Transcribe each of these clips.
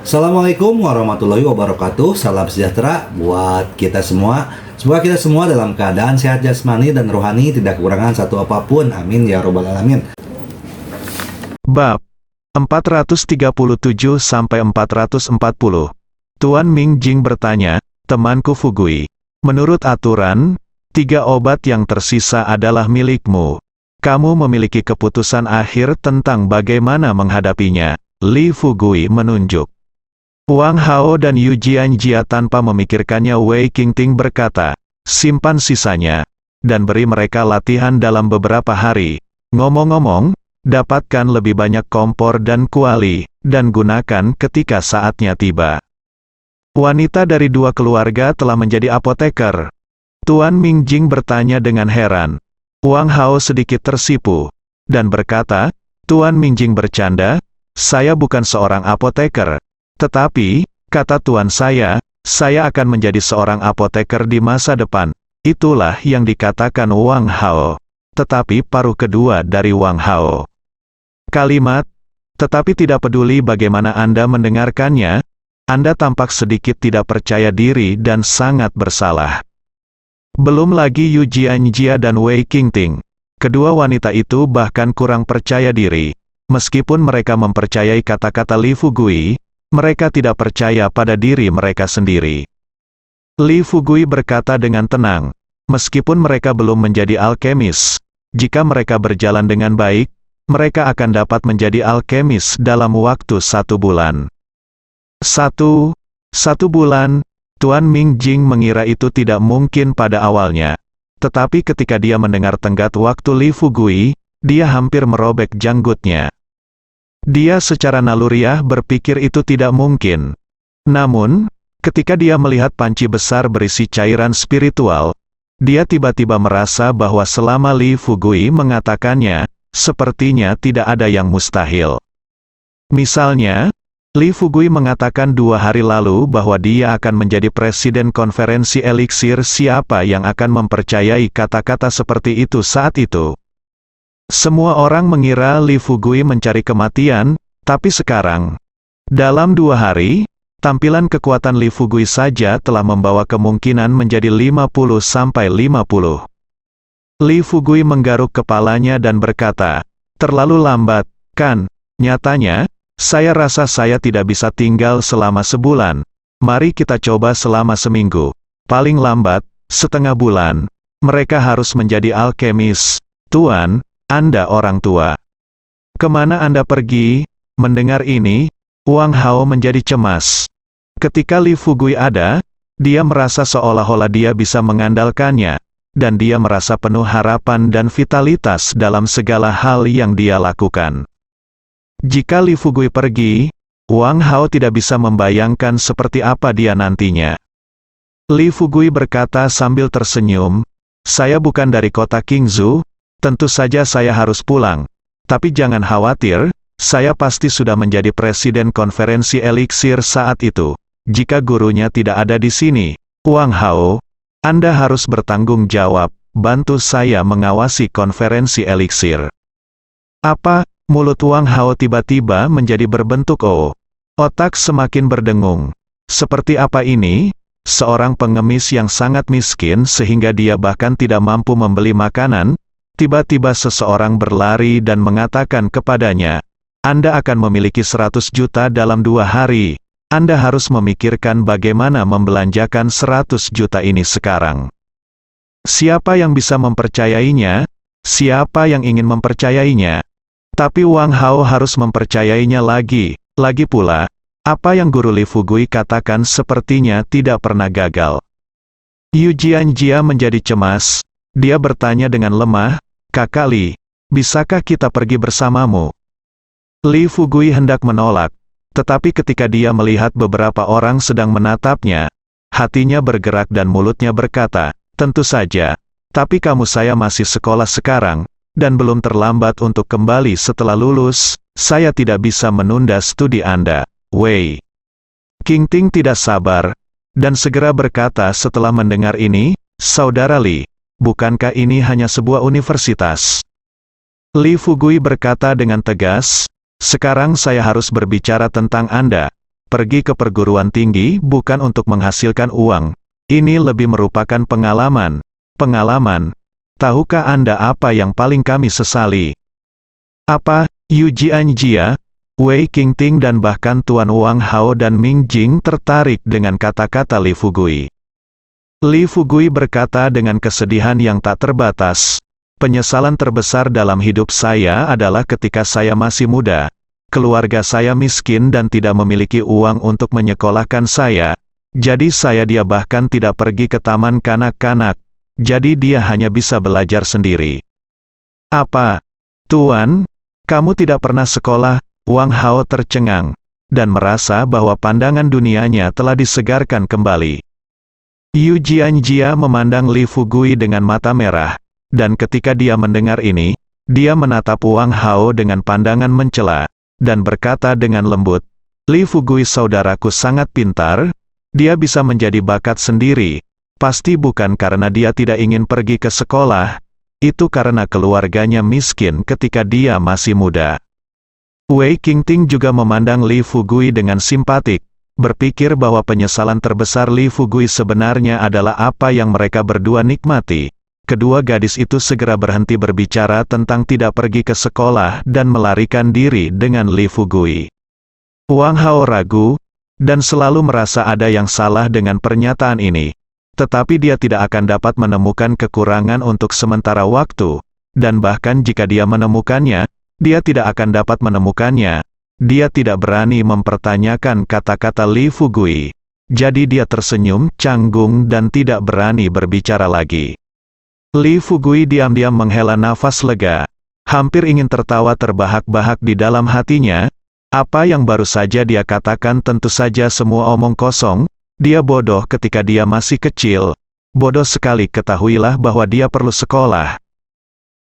Assalamualaikum warahmatullahi wabarakatuh. Salam sejahtera buat kita semua. Semoga kita semua dalam keadaan sehat jasmani dan rohani, tidak kekurangan satu apapun. Amin ya robbal alamin. Bab 437-440. Tuan Ming Jing bertanya, temanku Fugui, menurut aturan, 3 obat yang tersisa adalah milikmu. Kamu memiliki keputusan akhir tentang bagaimana menghadapinya. Li Fugui menunjuk. Wang Hao dan Yu Jianjia tanpa memikirkannya. Wei Qingting berkata, simpan sisanya, dan beri mereka latihan dalam beberapa hari. Ngomong-ngomong, dapatkan lebih banyak kompor dan kuali, dan gunakan ketika saatnya tiba. Wanita dari 2 keluarga telah menjadi apoteker. Tuan Ming Jing bertanya dengan heran. Wang Hao sedikit tersipu, dan berkata, Tuan Ming Jing bercanda, saya bukan seorang apoteker. Tetapi, kata tuan saya akan menjadi seorang apoteker di masa depan. Itulah yang dikatakan Wang Hao. Tetapi paruh kedua dari Wang Hao. Kalimat, tetapi tidak peduli bagaimana Anda mendengarkannya, Anda tampak sedikit tidak percaya diri dan sangat bersalah. Belum lagi Yu Jianjia dan Wei Qingting. Kedua wanita itu bahkan kurang percaya diri. Meskipun mereka mempercayai kata-kata Li Fugui, mereka tidak percaya pada diri mereka sendiri. Li Fugui berkata dengan tenang, meskipun mereka belum menjadi alkemis, jika mereka berjalan dengan baik, mereka akan dapat menjadi alkemis dalam waktu 1 bulan. Satu bulan, Tuan Ming Jing mengira itu tidak mungkin pada awalnya. Tetapi ketika dia mendengar tenggat waktu Li Fugui, dia hampir merobek janggutnya. Dia secara naluriah berpikir itu tidak mungkin. Namun, ketika dia melihat panci besar berisi cairan spiritual, dia tiba-tiba merasa bahwa selama Li Fugui mengatakannya, sepertinya tidak ada yang mustahil. Misalnya, Li Fugui mengatakan 2 hari lalu bahwa dia akan menjadi presiden konferensi eliksir. Siapa yang akan mempercayai kata-kata seperti itu saat itu? Semua orang mengira Li Fugui mencari kematian, tapi sekarang, dalam 2 hari, tampilan kekuatan Li Fugui saja telah membawa kemungkinan menjadi 50-50. Li Fugui menggaruk kepalanya dan berkata, terlalu lambat, kan? Nyatanya, saya rasa saya tidak bisa tinggal selama sebulan. Mari kita coba selama seminggu. Paling lambat, setengah bulan. Mereka harus menjadi alkemis. Tuan, Anda orang tua. Kemana Anda pergi? Mendengar ini, Wang Hao menjadi cemas. Ketika Li Fugui ada, dia merasa seolah-olah dia bisa mengandalkannya, dan dia merasa penuh harapan dan vitalitas dalam segala hal yang dia lakukan. Jika Li Fugui pergi, Wang Hao tidak bisa membayangkan seperti apa dia nantinya. Li Fugui berkata sambil tersenyum, saya bukan dari kota Qingzhou, tentu saja saya harus pulang. Tapi jangan khawatir, saya pasti sudah menjadi presiden konferensi eliksir saat itu. Jika gurunya tidak ada di sini, Wang Hao, Anda harus bertanggung jawab, bantu saya mengawasi konferensi eliksir. Apa? Mulut Wang Hao tiba-tiba menjadi berbentuk O. Otak semakin berdengung. Seperti apa ini? Seorang pengemis yang sangat miskin sehingga dia bahkan tidak mampu membeli makanan. Tiba-tiba seseorang berlari dan mengatakan kepadanya, Anda akan memiliki 100 juta dalam 2 hari. Anda harus memikirkan bagaimana membelanjakan 100 juta ini sekarang. Siapa yang bisa mempercayainya? Siapa yang ingin mempercayainya? Tapi Wang Hao harus mempercayainya lagi pula, apa yang Guru Li Fugui katakan sepertinya tidak pernah gagal. Yu Jianjia menjadi cemas, dia bertanya dengan lemah, Kakak Li, bisakah kita pergi bersamamu? Li Fugui hendak menolak, tetapi ketika dia melihat beberapa orang sedang menatapnya, hatinya bergerak dan mulutnya berkata, tentu saja, tapi kamu saya masih sekolah sekarang, dan belum terlambat untuk kembali setelah lulus, saya tidak bisa menunda studi Anda. Wei Qingting tidak sabar, dan segera berkata setelah mendengar ini, Saudara Li, bukankah ini hanya sebuah universitas? Li Fugui berkata dengan tegas, sekarang saya harus berbicara tentang Anda. Pergi ke perguruan tinggi bukan untuk menghasilkan uang. Ini lebih merupakan pengalaman. Pengalaman. Tahukah Anda apa yang paling kami sesali? Apa? Yu Jianjia, Wei Qingting dan bahkan Tuan Wang Hao dan Ming Jing tertarik dengan kata-kata Li Fugui. Li Fugui berkata dengan kesedihan yang tak terbatas, penyesalan terbesar dalam hidup saya adalah ketika saya masih muda. Keluarga saya miskin dan tidak memiliki uang untuk menyekolahkan saya. Jadi dia bahkan tidak pergi ke taman kanak-kanak. Jadi dia hanya bisa belajar sendiri. Apa? Tuan, kamu tidak pernah sekolah? Wang Hao tercengang, dan merasa bahwa pandangan dunianya telah disegarkan kembali. Yu Jianjia memandang Li Fugui dengan mata merah, dan ketika dia mendengar ini, dia menatap Wang Hao dengan pandangan mencela, dan berkata dengan lembut, Li Fugui saudaraku sangat pintar, dia bisa menjadi bakat sendiri, pasti bukan karena dia tidak ingin pergi ke sekolah, itu karena keluarganya miskin ketika dia masih muda. Wei Qingting juga memandang Li Fugui dengan simpatik, berpikir bahwa penyesalan terbesar Li Fugui sebenarnya adalah apa yang mereka berdua nikmati. Kedua gadis itu segera berhenti berbicara tentang tidak pergi ke sekolah dan melarikan diri dengan Li Fugui. Wang Hao ragu, dan selalu merasa ada yang salah dengan pernyataan ini. Tetapi dia tidak akan dapat menemukan kekurangan untuk sementara waktu, dan bahkan jika dia menemukannya, dia tidak akan dapat menemukannya. Dia tidak berani mempertanyakan kata-kata Li Fugui. Jadi dia tersenyum, canggung dan tidak berani berbicara lagi. Li Fugui diam-diam menghela nafas lega. Hampir ingin tertawa terbahak-bahak di dalam hatinya. Apa yang baru saja dia katakan tentu saja semua omong kosong. Dia bodoh ketika dia masih kecil. Bodoh sekali, ketahuilah bahwa dia perlu sekolah.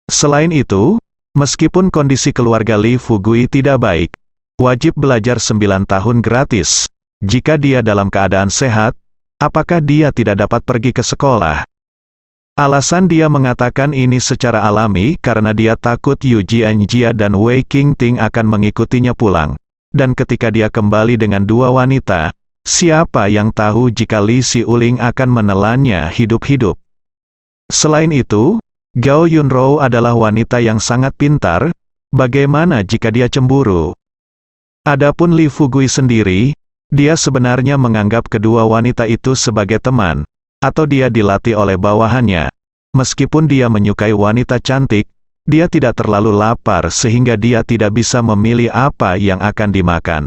Selain itu, meskipun kondisi keluarga Li Fugui tidak baik, wajib belajar 9 tahun gratis. Jika dia dalam keadaan sehat, apakah dia tidak dapat pergi ke sekolah? Alasan dia mengatakan ini secara alami karena dia takut Yu Jianjia dan Wei Qingting akan mengikutinya pulang. Dan ketika dia kembali dengan dua wanita, siapa yang tahu jika Li Xiuling akan menelannya hidup-hidup. Selain itu, Gao Yunrou adalah wanita yang sangat pintar, bagaimana jika dia cemburu? Adapun Li Fugui sendiri, dia sebenarnya menganggap kedua wanita itu sebagai teman, atau dia dilatih oleh bawahannya. Meskipun dia menyukai wanita cantik, dia tidak terlalu lapar sehingga dia tidak bisa memilih apa yang akan dimakan.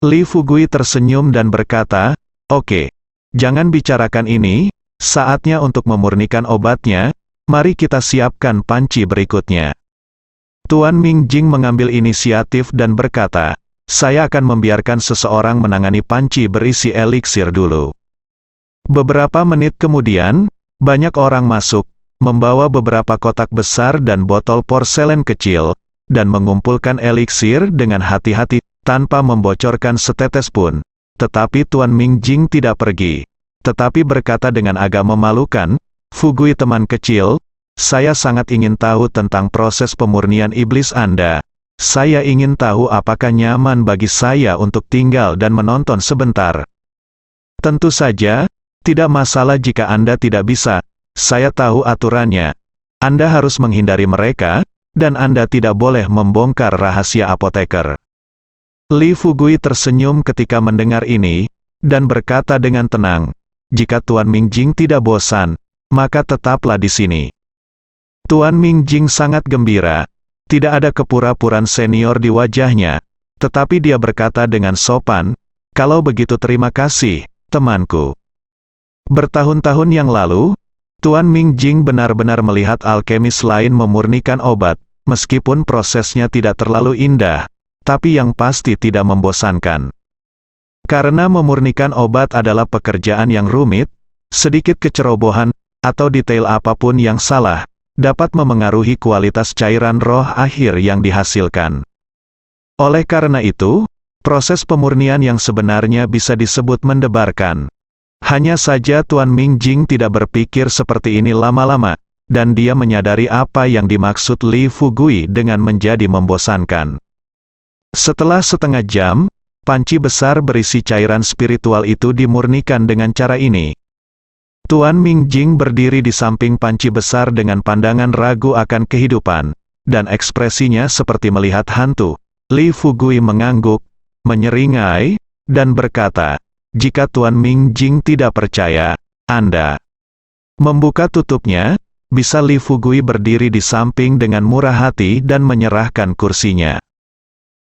Li Fugui tersenyum dan berkata, "Oke, jangan bicarakan ini, saatnya untuk memurnikan obatnya, mari kita siapkan panci berikutnya." Tuan Ming Jing mengambil inisiatif dan berkata, "Saya akan membiarkan seseorang menangani panci berisi eliksir dulu." Beberapa menit kemudian, banyak orang masuk, membawa beberapa kotak besar dan botol porselen kecil, dan mengumpulkan eliksir dengan hati-hati, tanpa membocorkan setetes pun. Tetapi Tuan Ming Jing tidak pergi. Tetapi berkata dengan agak memalukan, "Fugui teman kecil, saya sangat ingin tahu tentang proses pemurnian iblis Anda. Saya ingin tahu apakah nyaman bagi saya untuk tinggal dan menonton sebentar." "Tentu saja, tidak masalah jika Anda tidak bisa. Saya tahu aturannya. Anda harus menghindari mereka, dan Anda tidak boleh membongkar rahasia apoteker." Li Fugui tersenyum ketika mendengar ini, dan berkata dengan tenang, "Jika Tuan Ming Jing tidak bosan, maka tetaplah di sini." Tuan Ming Jing sangat gembira. Tidak ada kepura-puraan senior di wajahnya, tetapi dia berkata dengan sopan, "Kalau begitu terima kasih, temanku." Bertahun-tahun yang lalu, Tuan Ming Jing benar-benar melihat alkemis lain memurnikan obat, meskipun prosesnya tidak terlalu indah, tapi yang pasti tidak membosankan. Karena memurnikan obat adalah pekerjaan yang rumit, sedikit kecerobohan, atau detail apapun yang salah, dapat memengaruhi kualitas cairan roh akhir yang dihasilkan. Oleh karena itu, proses pemurnian yang sebenarnya bisa disebut mendebarkan. Hanya saja Tuan Ming Jing tidak berpikir seperti ini lama-lama, dan dia menyadari apa yang dimaksud Li Fugui dengan menjadi membosankan. Setelah setengah jam, Panci besar berisi cairan spiritual itu dimurnikan dengan cara ini. Tuan Mingjing berdiri di samping panci besar dengan pandangan ragu akan kehidupan, dan ekspresinya seperti melihat hantu. Li Fugui mengangguk, menyeringai, dan berkata, "Jika Tuan Mingjing tidak percaya, Anda." Membuka tutupnya, bisa Li Fugui berdiri di samping dengan murah hati dan menyerahkan kursinya.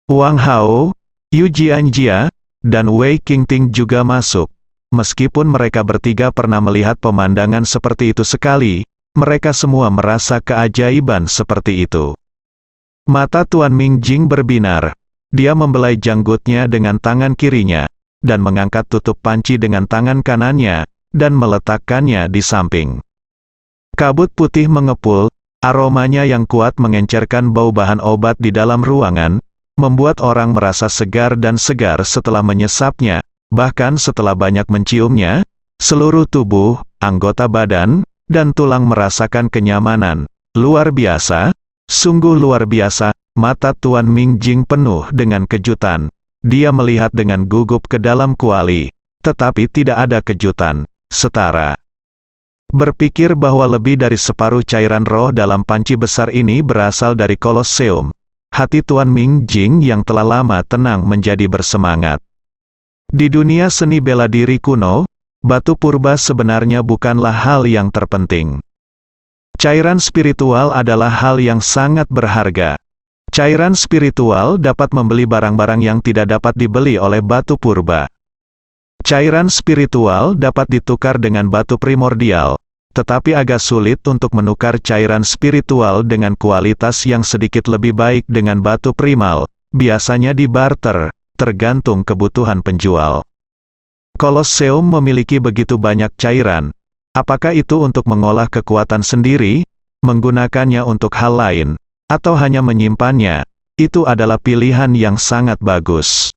Wang Hao, Yu Jianjia, dan Wei Qingting juga masuk. Meskipun mereka bertiga pernah melihat pemandangan seperti itu sekali, mereka semua merasa keajaiban seperti itu. Mata Tuan Mingjing berbinar. Dia membelai janggutnya dengan tangan kirinya, dan mengangkat tutup panci dengan tangan kanannya, dan meletakkannya di samping. Kabut putih mengepul, aromanya yang kuat mengencerkan bau bahan obat di dalam ruangan, membuat orang merasa segar dan segar setelah menyesapnya. Bahkan setelah banyak menciumnya, seluruh tubuh, anggota badan, dan tulang merasakan kenyamanan. Luar biasa, sungguh luar biasa. Mata Tuan Mingjing penuh dengan kejutan. Dia melihat dengan gugup ke dalam kuali, tetapi tidak ada kejutan setara. Berpikir bahwa lebih dari separuh cairan roh dalam panci besar ini berasal dari Kolosseum. Hati Tuan Mingjing yang telah lama tenang menjadi bersemangat. Di dunia seni bela diri kuno, batu purba sebenarnya bukanlah hal yang terpenting. Cairan spiritual adalah hal yang sangat berharga. Cairan spiritual dapat membeli barang-barang yang tidak dapat dibeli oleh batu purba. Cairan spiritual dapat ditukar dengan batu primordial, tetapi agak sulit untuk menukar cairan spiritual dengan kualitas yang sedikit lebih baik dengan batu primal, biasanya dibarter. Tergantung kebutuhan penjual. Kolosseum memiliki begitu banyak cairan. Apakah itu untuk mengolah kekuatan sendiri, menggunakannya untuk hal lain, atau hanya menyimpannya? Itu adalah pilihan yang sangat bagus.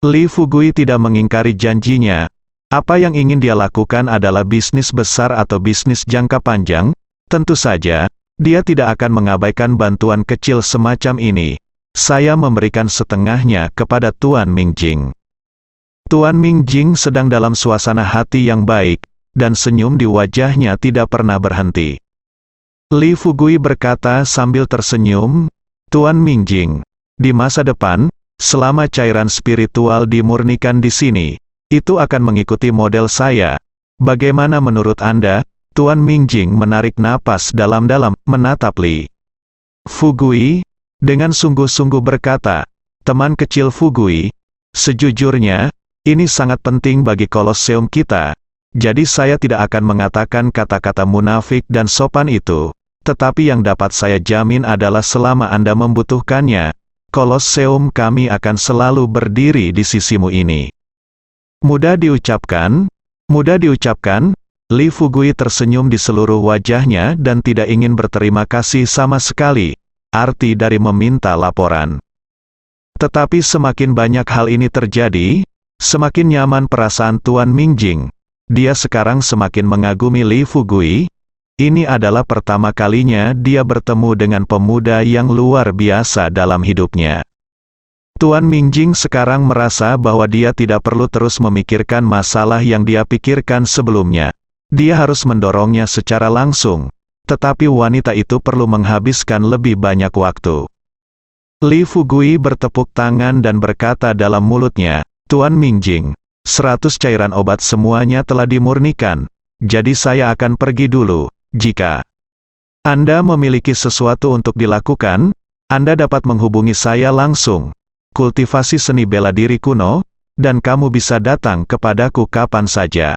Li Fugui tidak mengingkari janjinya. Apa yang ingin dia lakukan adalah bisnis besar atau bisnis jangka panjang. Tentu saja, dia tidak akan mengabaikan bantuan kecil semacam ini. Saya memberikan setengahnya kepada Tuan Mingjing. Tuan Mingjing sedang dalam suasana hati yang baik, dan senyum di wajahnya tidak pernah berhenti. Li Fugui berkata sambil tersenyum, "Tuan Mingjing, di masa depan, selama cairan spiritual dimurnikan di sini, itu akan mengikuti model saya. Bagaimana menurut Anda?" Tuan Mingjing menarik napas dalam-dalam, menatap Li Fugui, dengan sungguh-sungguh berkata, "Teman kecil Fugui, sejujurnya, ini sangat penting bagi Kolosseum kita. Jadi saya tidak akan mengatakan kata-kata munafik dan sopan itu. Tetapi yang dapat saya jamin adalah selama Anda membutuhkannya, Kolosseum kami akan selalu berdiri di sisimu ini." Mudah diucapkan, mudah diucapkan. Li Fugui tersenyum di seluruh wajahnya dan tidak ingin berterima kasih sama sekali. Arti dari meminta laporan. Tetapi semakin banyak hal ini terjadi, semakin nyaman perasaan Tuan Mingjing. Dia sekarang semakin mengagumi Li Fugui. Ini adalah pertama kalinya dia bertemu dengan pemuda yang luar biasa dalam hidupnya. Tuan Mingjing sekarang merasa bahwa dia tidak perlu terus memikirkan masalah yang dia pikirkan sebelumnya. Dia harus mendorongnya secara langsung. Tetapi wanita itu perlu menghabiskan lebih banyak waktu. Li Fugui bertepuk tangan dan berkata dalam mulutnya, "Tuan Mingjing, 100 cairan obat semuanya telah dimurnikan. Jadi saya akan pergi dulu. Jika Anda memiliki sesuatu untuk dilakukan, Anda dapat menghubungi saya langsung. Kultivasi seni bela diri kuno, dan kamu bisa datang kepadaku kapan saja."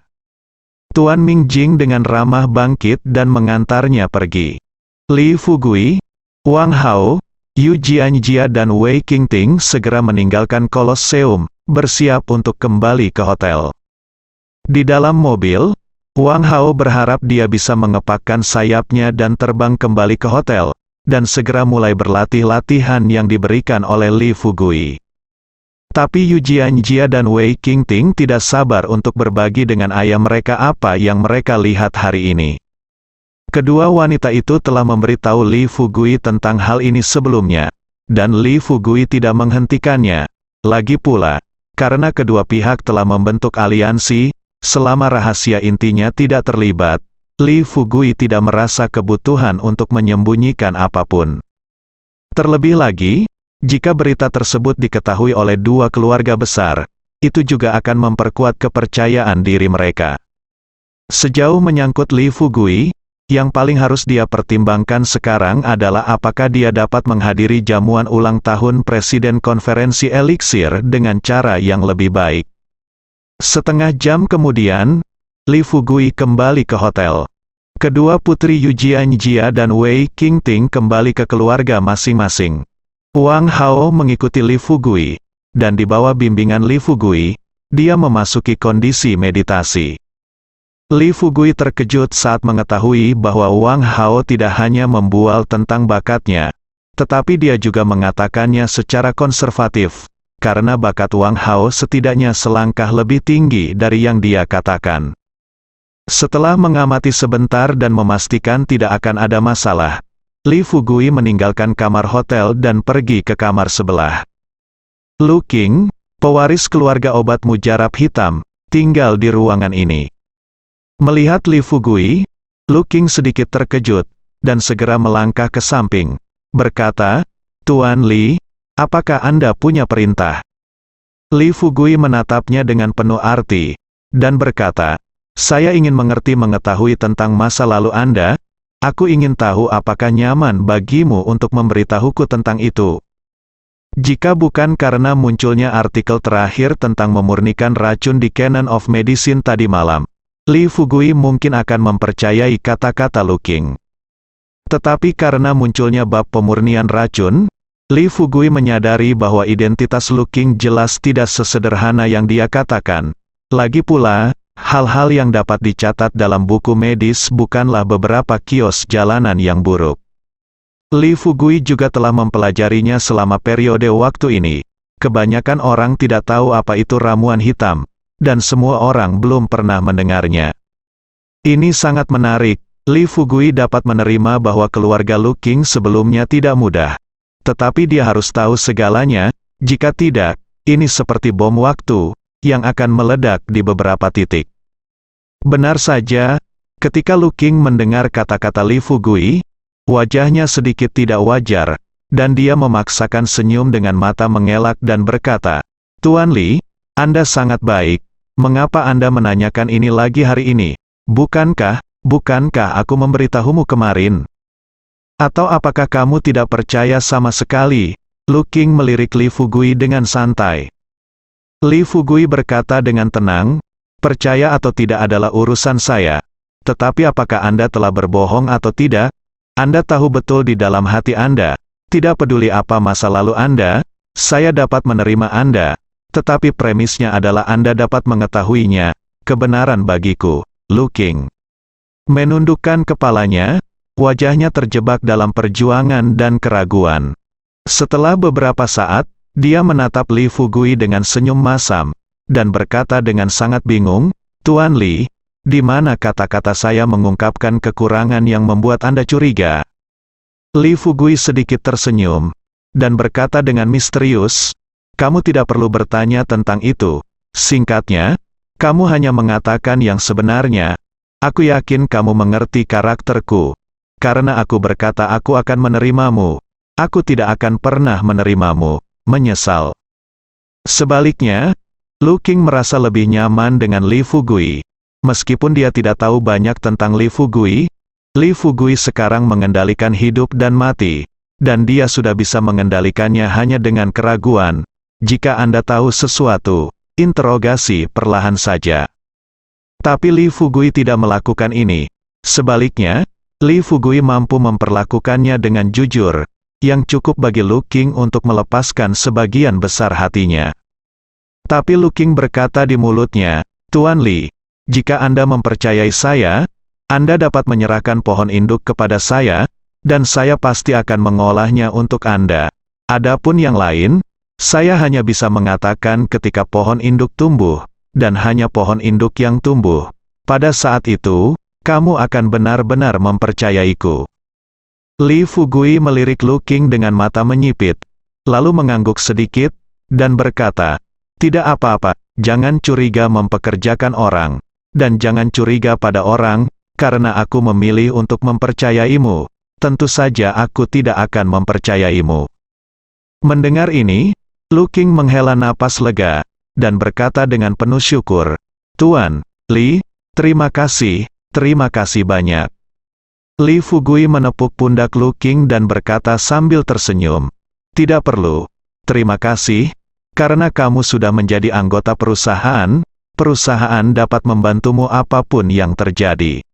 Tuan Mingjing dengan ramah bangkit dan mengantarnya pergi. Li Fugui, Wang Hao, Yu Jianjia dan Wei Qingting segera meninggalkan Kolosseum, bersiap untuk kembali ke hotel. Di dalam mobil, Wang Hao berharap dia bisa mengepakkan sayapnya dan terbang kembali ke hotel, dan segera mulai berlatih latihan yang diberikan oleh Li Fugui. Tapi Yu Jianjia dan Wei Qingting tidak sabar untuk berbagi dengan ayah mereka apa yang mereka lihat hari ini. Kedua wanita itu telah memberitahu Li Fugui tentang hal ini sebelumnya, dan Li Fugui tidak menghentikannya. Lagi pula, karena kedua pihak telah membentuk aliansi, selama rahasia intinya tidak terlibat, Li Fugui tidak merasa kebutuhan untuk menyembunyikan apapun. Terlebih lagi, jika berita tersebut diketahui oleh dua keluarga besar, itu juga akan memperkuat kepercayaan diri mereka. Sejauh menyangkut Li Fugui, yang paling harus dia pertimbangkan sekarang adalah apakah dia dapat menghadiri jamuan ulang tahun Presiden Konferensi Elixir dengan cara yang lebih baik. Setengah jam kemudian, Li Fugui kembali ke hotel. Kedua putri Yu Jianjia dan Wei Qingting kembali ke keluarga masing-masing. Wang Hao mengikuti Li Fugui, dan di bawah bimbingan Li Fugui, dia memasuki kondisi meditasi. Li Fugui terkejut saat mengetahui bahwa Wang Hao tidak hanya membual tentang bakatnya, tetapi dia juga mengatakannya secara konservatif, karena bakat Wang Hao setidaknya selangkah lebih tinggi dari yang dia katakan. Setelah mengamati sebentar dan memastikan tidak akan ada masalah, Li Fugui meninggalkan kamar hotel dan pergi ke kamar sebelah. Lu Qing, pewaris keluarga obat mujarab hitam, tinggal di ruangan ini. Melihat Li Fugui, Lu Qing sedikit terkejut, dan segera melangkah ke samping, berkata, "Tuan Li, apakah Anda punya perintah?" Li Fugui menatapnya dengan penuh arti, dan berkata, "Saya ingin mengetahui tentang masa lalu Anda. Aku ingin tahu apakah nyaman bagimu untuk memberitahuku tentang itu. Jika bukan karena munculnya artikel terakhir tentang memurnikan racun di Canon of Medicine tadi malam, Li Fugui mungkin akan mempercayai kata-kata Lu Qing. Tetapi karena munculnya bab pemurnian racun, Li Fugui menyadari bahwa identitas Lu Qing jelas tidak sesederhana yang dia katakan. Lagi pula, hal-hal yang dapat dicatat dalam buku medis bukanlah beberapa kios jalanan yang buruk. Li Fugui juga telah mempelajarinya selama periode waktu ini. Kebanyakan orang tidak tahu apa itu ramuan hitam, dan semua orang belum pernah mendengarnya. Ini sangat menarik. Li Fugui dapat menerima bahwa keluarga Lu Qing sebelumnya tidak mudah. Tetapi dia harus tahu segalanya, jika tidak, ini seperti bom waktu yang akan meledak di beberapa titik. Benar saja, ketika Lu Qing mendengar kata-kata Li Fugui, wajahnya sedikit tidak wajar, dan dia memaksakan senyum dengan mata mengelak dan berkata, "Tuan Li, Anda sangat baik. Mengapa Anda menanyakan ini lagi hari ini? Bukankah aku memberitahumu kemarin? Atau apakah kamu tidak percaya sama sekali?" Lu Qing melirik Li Fugui dengan santai. Li Fugui berkata dengan tenang, "Percaya atau tidak adalah urusan saya. Tetapi apakah Anda telah berbohong atau tidak? Anda tahu betul di dalam hati Anda, tidak peduli apa masa lalu Anda, saya dapat menerima Anda. Tetapi premisnya adalah Anda dapat mengetahuinya, kebenaran bagiku." Lu Qing menundukkan kepalanya, wajahnya terjebak dalam perjuangan dan keraguan. Setelah beberapa saat, dia menatap Li Fugui dengan senyum masam, dan berkata dengan sangat bingung, "Tuan Li, di mana kata-kata saya mengungkapkan kekurangan yang membuat Anda curiga?" Li Fugui sedikit tersenyum, dan berkata dengan misterius, "Kamu tidak perlu bertanya tentang itu. Singkatnya, kamu hanya mengatakan yang sebenarnya. Aku yakin kamu mengerti karakterku. Karena aku berkata aku akan menerimamu, aku tidak akan pernah menerimamu. Menyesal." Sebaliknya, Lu Qing merasa lebih nyaman dengan Li Fugui. Meskipun dia tidak tahu banyak tentang Li Fugui sekarang mengendalikan hidup dan mati, dan dia sudah bisa mengendalikannya hanya dengan keraguan. "Jika Anda tahu sesuatu, interogasi perlahan saja." Tapi Li Fugui tidak melakukan ini. Sebaliknya, Li Fugui mampu memperlakukannya dengan jujur, yang cukup bagi Lu Qing untuk melepaskan sebagian besar hatinya. Tapi Lu Qing berkata di mulutnya, "Tuan Li, jika Anda mempercayai saya, Anda dapat menyerahkan pohon induk kepada saya, dan saya pasti akan mengolahnya untuk Anda. Adapun yang lain, saya hanya bisa mengatakan ketika pohon induk tumbuh, dan hanya pohon induk yang tumbuh. Pada saat itu, kamu akan benar-benar mempercayaiku." Li Fugui melirik Lu Qing dengan mata menyipit, lalu mengangguk sedikit, dan berkata, Tidak apa-apa, jangan curiga mempekerjakan orang. Dan jangan curiga pada orang, karena aku memilih untuk mempercayaimu. Tentu saja aku tidak akan mempercayaimu. Mendengar ini, Lu Qing menghela napas lega, dan berkata dengan penuh syukur, Tuan Li, terima kasih banyak. Li Fugui menepuk pundak Lu Qing dan berkata sambil tersenyum, tidak perlu, terima kasih, karena kamu sudah menjadi anggota perusahaan dapat membantumu apapun yang terjadi.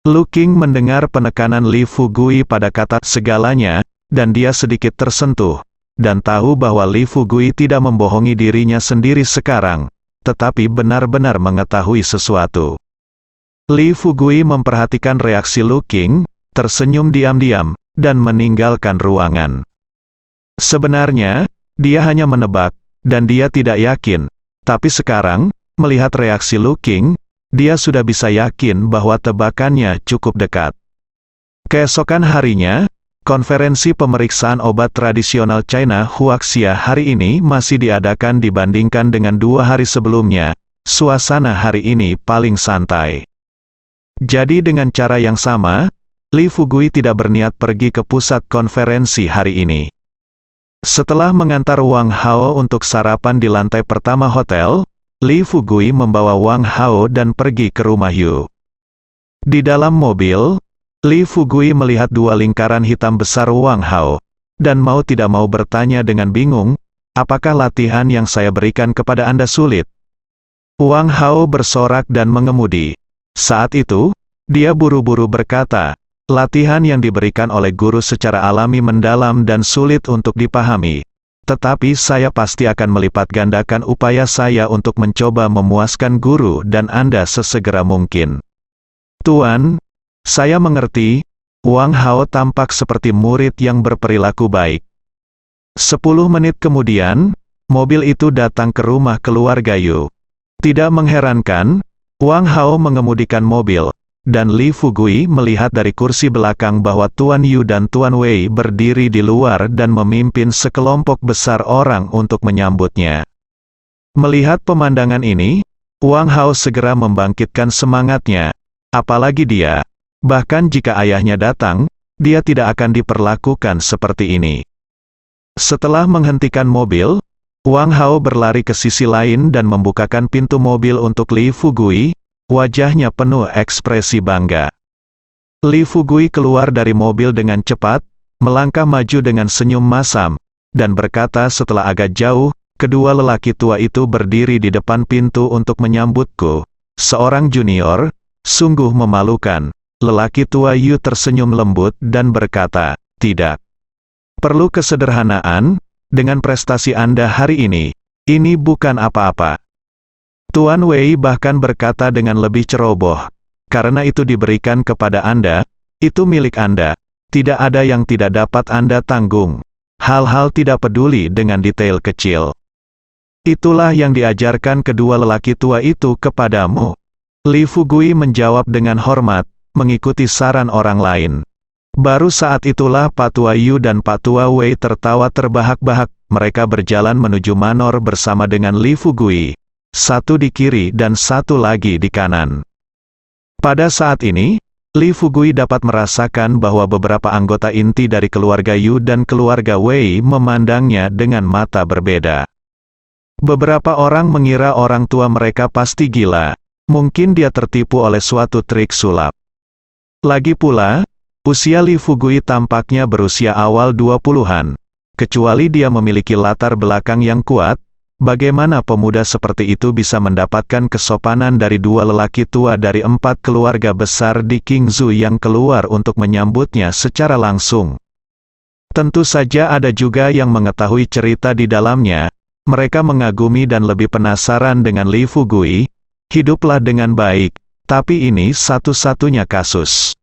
Lu Qing mendengar penekanan Li Fugui pada kata segalanya, dan dia sedikit tersentuh, dan tahu bahwa Li Fugui tidak membohongi dirinya sendiri sekarang, tetapi benar-benar mengetahui sesuatu. Li Fugui memperhatikan reaksi Lu Qing, tersenyum diam-diam, dan meninggalkan ruangan. Sebenarnya, dia hanya menebak, dan dia tidak yakin, tapi sekarang, melihat reaksi Lu Qing, dia sudah bisa yakin bahwa tebakannya cukup dekat. Keesokan harinya, konferensi pemeriksaan obat tradisional China Huaxia hari ini masih diadakan dibandingkan dengan 2 hari sebelumnya. Suasana hari ini paling santai. Jadi dengan cara yang sama, Li Fugui tidak berniat pergi ke pusat konferensi hari ini. Setelah mengantar Wang Hao untuk sarapan di lantai pertama hotel, Li Fugui membawa Wang Hao dan pergi ke rumah Yu. Di dalam mobil, Li Fugui melihat 2 lingkaran hitam besar Wang Hao, dan mau tidak mau bertanya dengan bingung, apakah latihan yang saya berikan kepada Anda sulit? Wang Hao bersorak dan mengemudi. Saat itu, dia buru-buru berkata, latihan yang diberikan oleh guru secara alami mendalam dan sulit untuk dipahami. Tetapi saya pasti akan melipat gandakan upaya saya untuk mencoba memuaskan guru dan Anda sesegera mungkin. Tuan, saya mengerti. Wang Hao tampak seperti murid yang berperilaku baik. 10 menit kemudian, mobil itu datang ke rumah keluarga Yu. Tidak mengherankan, Wang Hao mengemudikan mobil, dan Li Fugui melihat dari kursi belakang bahwa Tuan Yu dan Tuan Wei berdiri di luar dan memimpin sekelompok besar orang untuk menyambutnya. Melihat pemandangan ini, Wang Hao segera membangkitkan semangatnya, apalagi dia, bahkan jika ayahnya datang, dia tidak akan diperlakukan seperti ini. Setelah menghentikan mobil, Wang Hao berlari ke sisi lain dan membukakan pintu mobil untuk Li Fugui. Wajahnya penuh ekspresi bangga. Li Fugui keluar dari mobil dengan cepat, melangkah maju dengan senyum masam, dan berkata setelah agak jauh, kedua lelaki tua itu berdiri di depan pintu untuk menyambutku. Seorang junior, sungguh memalukan. Lelaki tua Yu tersenyum lembut dan berkata, tidak perlu kesederhanaan, dengan prestasi Anda hari ini bukan apa-apa. Tuan Wei bahkan berkata dengan lebih ceroboh, karena itu diberikan kepada Anda, itu milik Anda, tidak ada yang tidak dapat Anda tanggung. Hal-hal tidak peduli dengan detail kecil. Itulah yang diajarkan kedua lelaki tua itu kepadamu. Li Fugui menjawab dengan hormat, mengikuti saran orang lain. Baru saat itulah Pak Tua Yu dan Pak Tua Wei tertawa terbahak-bahak, mereka berjalan menuju manor bersama dengan Li Fugui. Satu di kiri dan satu lagi di kanan. Pada saat ini, Li Fugui dapat merasakan bahwa beberapa anggota inti dari keluarga Yu dan keluarga Wei memandangnya dengan mata berbeda. Beberapa orang mengira orang tua mereka pasti gila, mungkin dia tertipu oleh suatu trik sulap. Lagi pula, usia Li Fugui tampaknya berusia awal 20-an. Kecuali dia memiliki latar belakang yang kuat, bagaimana pemuda seperti itu bisa mendapatkan kesopanan dari 2 lelaki tua dari 4 keluarga besar di Qingzhou yang keluar untuk menyambutnya secara langsung? Tentu saja ada juga yang mengetahui cerita di dalamnya. Mereka mengagumi dan lebih penasaran dengan Li Fugui. Hiduplah dengan baik, tapi ini satu-satunya kasus.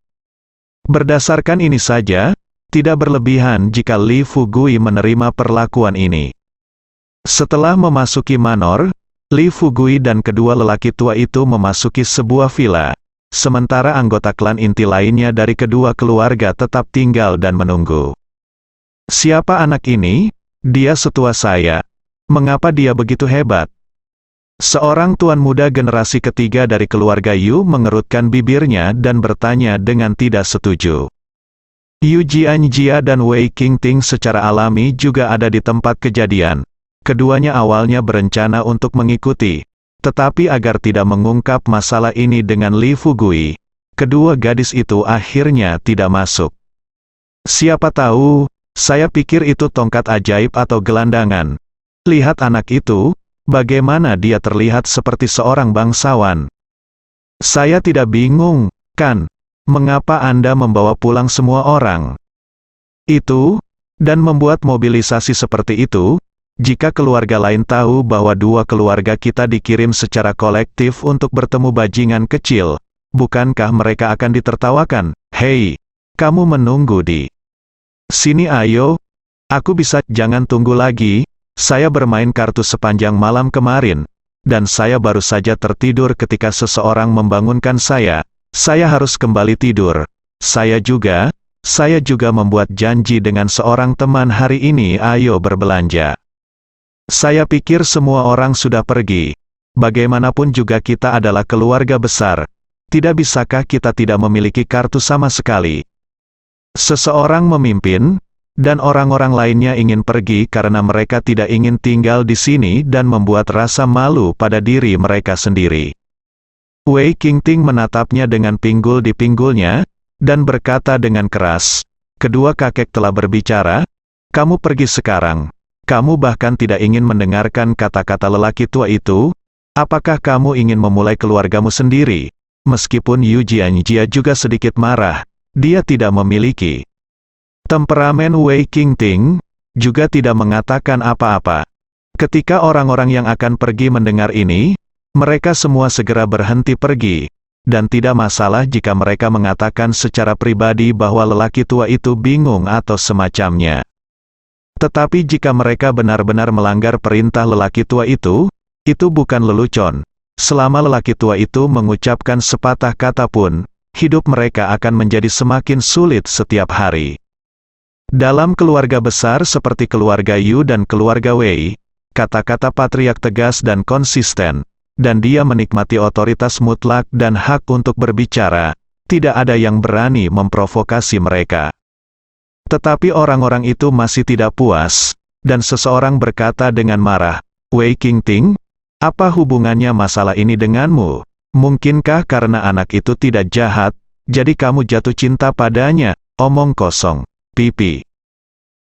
Berdasarkan ini saja, tidak berlebihan jika Li Fugui menerima perlakuan ini. Setelah memasuki manor, Li Fugui dan kedua lelaki tua itu memasuki sebuah villa, sementara anggota klan inti lainnya dari kedua keluarga tetap tinggal dan menunggu. Siapa anak ini? Dia setua saya. Mengapa dia begitu hebat? Seorang tuan muda generasi ketiga dari keluarga Yu mengerutkan bibirnya dan bertanya dengan tidak setuju. Yu Jianjia dan Wei Qingting secara alami juga ada di tempat kejadian. Keduanya awalnya berencana untuk mengikuti, tetapi agar tidak mengungkap masalah ini dengan Li Fugui, kedua gadis itu akhirnya tidak masuk. Siapa tahu, saya pikir itu tongkat ajaib atau gelandangan. Lihat anak itu. Bagaimana dia terlihat seperti seorang bangsawan? Saya tidak bingung, kan? Mengapa Anda membawa pulang semua orang? Itu, dan membuat mobilisasi seperti itu, jika keluarga lain tahu bahwa dua keluarga kita dikirim secara kolektif untuk bertemu bajingan kecil, bukankah mereka akan ditertawakan? Hei, kamu menunggu di sini ayo. Aku bisa, jangan tunggu lagi. Saya bermain kartu sepanjang malam kemarin, dan saya baru saja tertidur ketika seseorang membangunkan saya. Saya harus kembali tidur. Saya juga membuat janji dengan seorang teman hari ini, ayo berbelanja. Saya pikir semua orang sudah pergi. Bagaimanapun juga kita adalah keluarga besar. Tidak bisakah kita tidak memiliki kartu sama sekali? Seseorang memimpin, dan orang-orang lainnya ingin pergi karena mereka tidak ingin tinggal di sini dan membuat rasa malu pada diri mereka sendiri. Wei Qingting menatapnya dengan pinggul di pinggulnya, dan berkata dengan keras, kedua kakek telah berbicara, kamu pergi sekarang. Kamu bahkan tidak ingin mendengarkan kata-kata lelaki tua itu. Apakah kamu ingin memulai keluargamu sendiri? Meskipun Yu Jianjia juga sedikit marah, dia tidak memiliki temperamen. Wei Qingting juga tidak mengatakan apa-apa. Ketika orang-orang yang akan pergi mendengar ini, mereka semua segera berhenti pergi, dan tidak masalah jika mereka mengatakan secara pribadi bahwa lelaki tua itu bingung atau semacamnya. Tetapi jika mereka benar-benar melanggar perintah lelaki tua itu bukan lelucon. Selama lelaki tua itu mengucapkan sepatah kata pun, hidup mereka akan menjadi semakin sulit setiap hari. Dalam keluarga besar seperti keluarga Yu dan keluarga Wei, kata-kata patriark tegas dan konsisten, dan dia menikmati otoritas mutlak dan hak untuk berbicara. Tidak ada yang berani memprovokasi mereka. Tetapi orang-orang itu masih tidak puas, dan seseorang berkata dengan marah, Wei Qingting, apa hubungannya masalah ini denganmu? Mungkinkah karena anak itu tidak jahat, jadi kamu jatuh cinta padanya? Omong kosong. Pipi.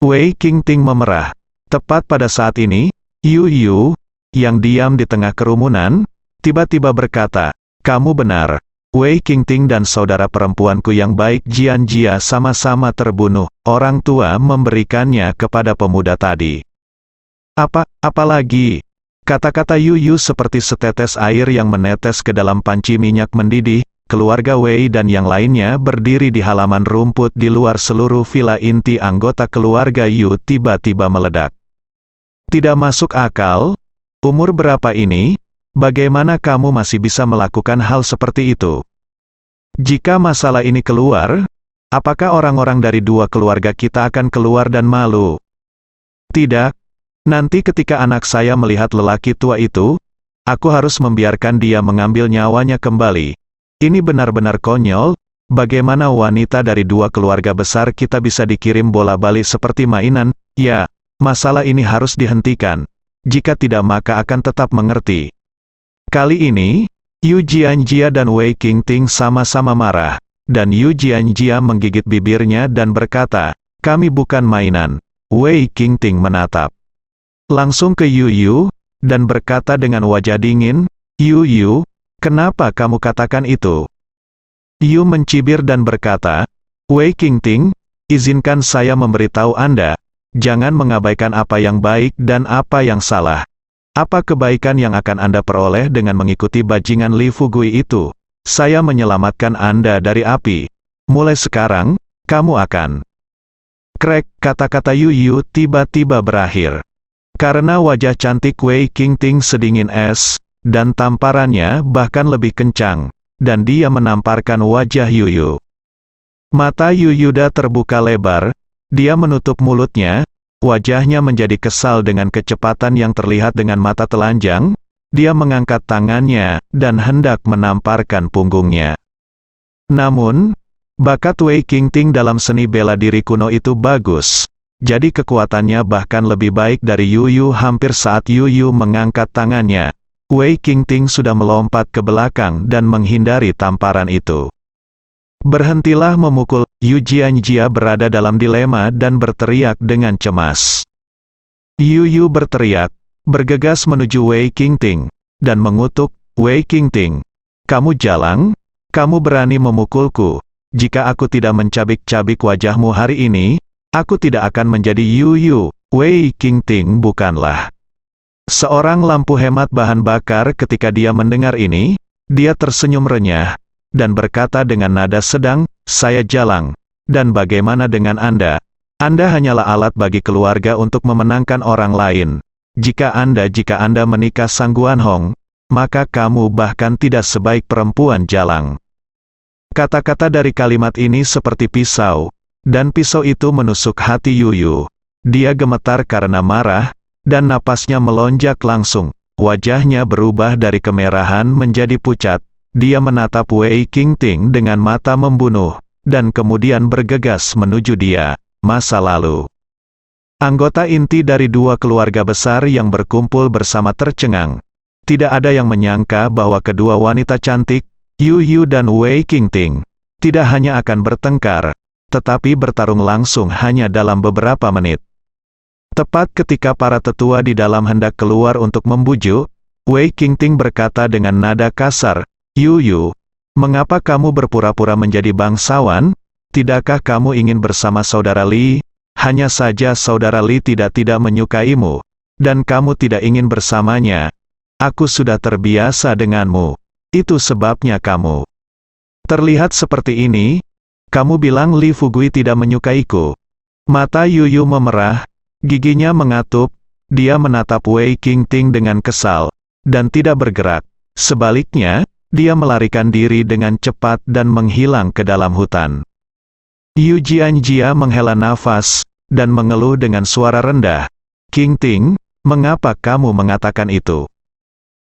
Wei Qingting memerah. Tepat pada saat ini, Yu, yang diam di tengah kerumunan, tiba-tiba berkata, kamu benar. Wei Qingting dan saudara perempuanku yang baik Jianjia sama-sama terbunuh. Orang tua memberikannya kepada pemuda tadi. Apalagi? Kata-kata Yu seperti setetes air yang menetes ke dalam panci minyak mendidih. Keluarga Wei dan yang lainnya berdiri di halaman rumput di luar seluruh villa inti anggota keluarga Yu tiba-tiba meledak. Tidak masuk akal? Umur berapa ini? Bagaimana kamu masih bisa melakukan hal seperti itu? Jika masalah ini keluar, apakah orang-orang dari dua keluarga kita akan keluar dan malu? Tidak. Nanti ketika anak saya melihat lelaki tua itu, aku harus membiarkan dia mengambil nyawanya kembali. Ini benar-benar konyol. Bagaimana wanita dari dua keluarga besar kita bisa dikirim bola-balik seperti mainan? Ya, masalah ini harus dihentikan. Jika tidak maka akan tetap mengerti. Kali ini, Yu Jianjia dan Wei Qingting sama-sama marah, dan Yu Jianjia menggigit bibirnya dan berkata, kami bukan mainan. Wei Qingting menatap langsung ke Yu, dan berkata dengan wajah dingin, Yu, kenapa kamu katakan itu? Yu mencibir dan berkata, Wei Qingting, izinkan saya memberitahu Anda, jangan mengabaikan apa yang baik dan apa yang salah. Apa kebaikan yang akan Anda peroleh dengan mengikuti bajingan Li Fugui itu? Saya menyelamatkan Anda dari api. Mulai sekarang, kamu akan. Krek, kata-kata Yu tiba-tiba berakhir. Karena wajah cantik Wei Qingting sedingin es, dan tamparannya bahkan lebih kencang, dan dia menamparkan wajah Yu. Mata Yuda terbuka lebar, dia menutup mulutnya, wajahnya menjadi kesal dengan kecepatan yang terlihat dengan mata telanjang. Dia mengangkat tangannya dan hendak menamparkan punggungnya. Namun, bakat Wei Qingting dalam seni bela diri kuno itu bagus. Jadi kekuatannya bahkan lebih baik dari Yu Yu. Hampir saat Yu Yu mengangkat tangannya, Wei Qingting sudah melompat ke belakang dan menghindari tamparan itu. Berhentilah memukul. Yu Jianjia berada dalam dilema dan berteriak dengan cemas. Yu Yu berteriak, bergegas menuju Wei Qingting, dan mengutuk, "Wei Qingting, kamu jalang? Kamu berani memukulku? Jika aku tidak mencabik-cabik wajahmu hari ini, aku tidak akan menjadi Yu Yu." Wei Qingting bukanlah seorang lampu hemat bahan bakar. Ketika dia mendengar ini, dia tersenyum renyah, dan berkata dengan nada sedang, "Saya jalang. Dan bagaimana dengan Anda? Anda hanyalah alat bagi keluarga untuk memenangkan orang lain. Jika Anda menikah Sang Guanhong, maka kamu bahkan tidak sebaik perempuan jalang." Kata-kata dari kalimat ini seperti pisau, dan pisau itu menusuk hati Yu Yu. Dia gemetar karena marah, dan napasnya melonjak langsung. Wajahnya berubah dari kemerahan menjadi pucat. Dia menatap Wei Qingting dengan mata membunuh, dan kemudian bergegas menuju dia. Masa lalu. Anggota inti dari dua keluarga besar yang berkumpul bersama tercengang. Tidak ada yang menyangka bahwa kedua wanita cantik, Yu Yu dan Wei Qingting, tidak hanya akan bertengkar, tetapi bertarung langsung hanya dalam beberapa menit. Tepat ketika para tetua di dalam hendak keluar untuk membujuk, Wei Qingting berkata dengan nada kasar, "Yu Yu, mengapa kamu berpura-pura menjadi bangsawan? Tidakkah kamu ingin bersama saudara Li? Hanya saja saudara Li tidak menyukaimu, dan kamu tidak ingin bersamanya. Aku sudah terbiasa denganmu. Itu sebabnya kamu terlihat seperti ini. Kamu bilang Li Fugui tidak menyukaiku." Mata Yu Yu memerah, giginya mengatup. Dia menatap Wei Qingting dengan kesal, dan tidak bergerak. Sebaliknya, dia melarikan diri dengan cepat dan menghilang ke dalam hutan. Yu Jianjia menghela nafas, dan mengeluh dengan suara rendah, "Qingting, mengapa kamu mengatakan itu?"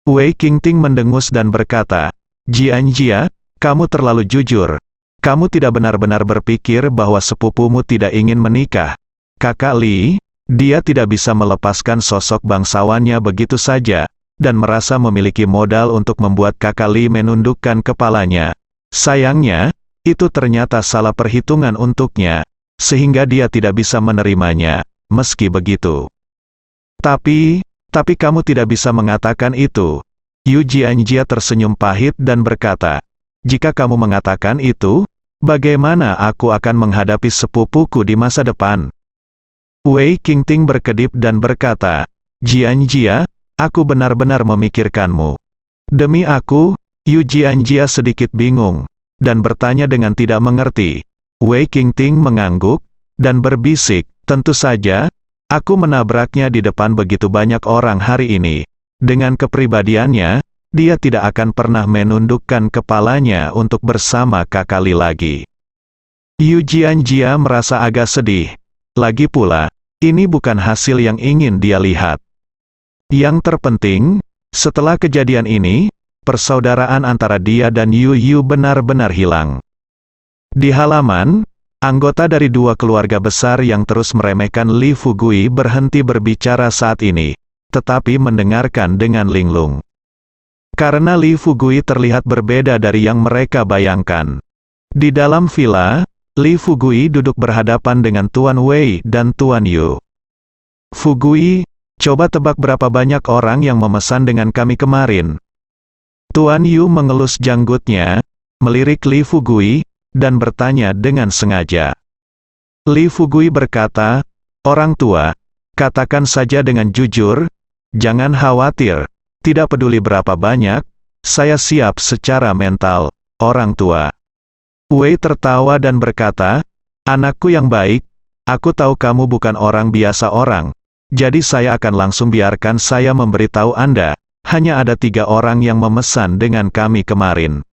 Wei Qingting mendengus dan berkata, "Jianjia, kamu terlalu jujur. Kamu tidak benar-benar berpikir bahwa sepupumu tidak ingin menikah. Kakak Li, dia tidak bisa melepaskan sosok bangsawannya begitu saja, dan merasa memiliki modal untuk membuat kakak Li menundukkan kepalanya. Sayangnya, itu ternyata salah perhitungan untuknya, sehingga dia tidak bisa menerimanya. Meski begitu, Tapi kamu tidak bisa mengatakan itu." Yu Jianjia tersenyum pahit dan berkata, "Jika kamu mengatakan itu, bagaimana aku akan menghadapi sepupuku di masa depan?" Wei Qingting berkedip dan berkata, "Jianjia, aku benar-benar memikirkanmu." "Demi aku?" Yu Jianjia sedikit bingung, dan bertanya dengan tidak mengerti. Wei Qingting mengangguk, dan berbisik, "Tentu saja. Aku menabraknya di depan begitu banyak orang hari ini. Dengan kepribadiannya, dia tidak akan pernah menundukkan kepalanya untuk bersama kakak Li lagi." Yu Jianjia merasa agak sedih. Lagi pula, ini bukan hasil yang ingin dia lihat. Yang terpenting, setelah kejadian ini, persaudaraan antara dia dan Yu Yu benar-benar hilang. Di halaman, anggota dari dua keluarga besar yang terus meremehkan Li Fugui berhenti berbicara saat ini, tetapi mendengarkan dengan linglung. Karena Li Fugui terlihat berbeda dari yang mereka bayangkan. Di dalam villa, Li Fugui duduk berhadapan dengan Tuan Wei dan Tuan Yu. "Fugui, coba tebak berapa banyak orang yang memesan dengan kami kemarin?" Tuan Yu mengelus janggutnya, melirik Li Fugui, dan bertanya dengan sengaja. Li Fugui berkata, "Orang tua, katakan saja dengan jujur, jangan khawatir, tidak peduli berapa banyak, saya siap secara mental." Orang tua Wei tertawa dan berkata, "Anakku yang baik, aku tahu kamu bukan orang biasa orang, jadi saya akan langsung biarkan saya memberitahu Anda, hanya ada 3 orang yang memesan dengan kami kemarin."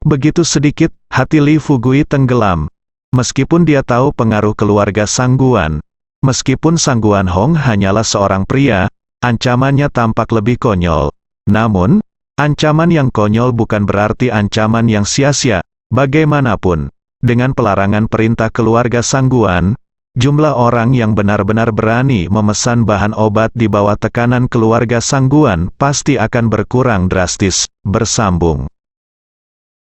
Begitu sedikit, hati Li Fugui tenggelam. Meskipun dia tahu pengaruh keluarga Sangguan, Meskipun Sang Guan Hong hanyalah seorang pria, ancamannya tampak lebih konyol. Namun, ancaman yang konyol bukan berarti ancaman yang sia-sia. Bagaimanapun, dengan pelarangan perintah keluarga Sang Guan, jumlah orang yang benar-benar berani memesan bahan obat di bawah tekanan keluarga Sang Guan pasti akan berkurang drastis. Bersambung.